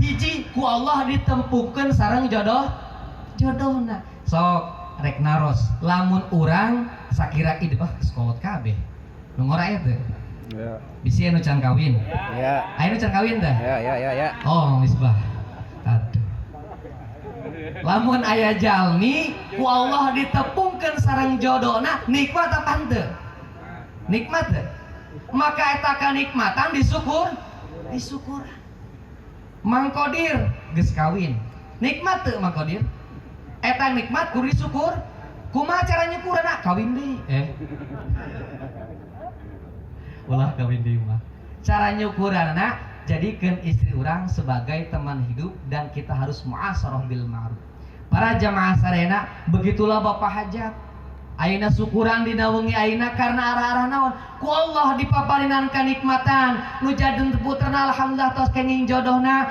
hiji ku Allah ditempukeun sareng jodohna sok rek naros lamun urang sakira ide sekolot kabeh nu ngora teh ya bisi anu can kawin ya aya nu can kawin teh ya oh misbah aduh lamun aya jalmi ku Allah ditepungkeun sareng jodohna nikmat apa henteu nikmat teh maka eta kanikmatan disyukur Mang Kodir geus kawin nikmat teu Mang Kodir eta nikmat kudu disyukur kumaha cara nyukurna kawin deui ulah kawin deui mah cara nyukuranna jadikeun istri urang sebagai teman hidup dan kita harus muasharah bil ma'ruf. Para jamaah sarena begitulah Bapak hajat ayeuna syukuran dina wengi ayeuna karena arah-arah naon ku Allah dipaparinan kanikmatan nu jadeun puterna alhamdulillah tos kenging jodohna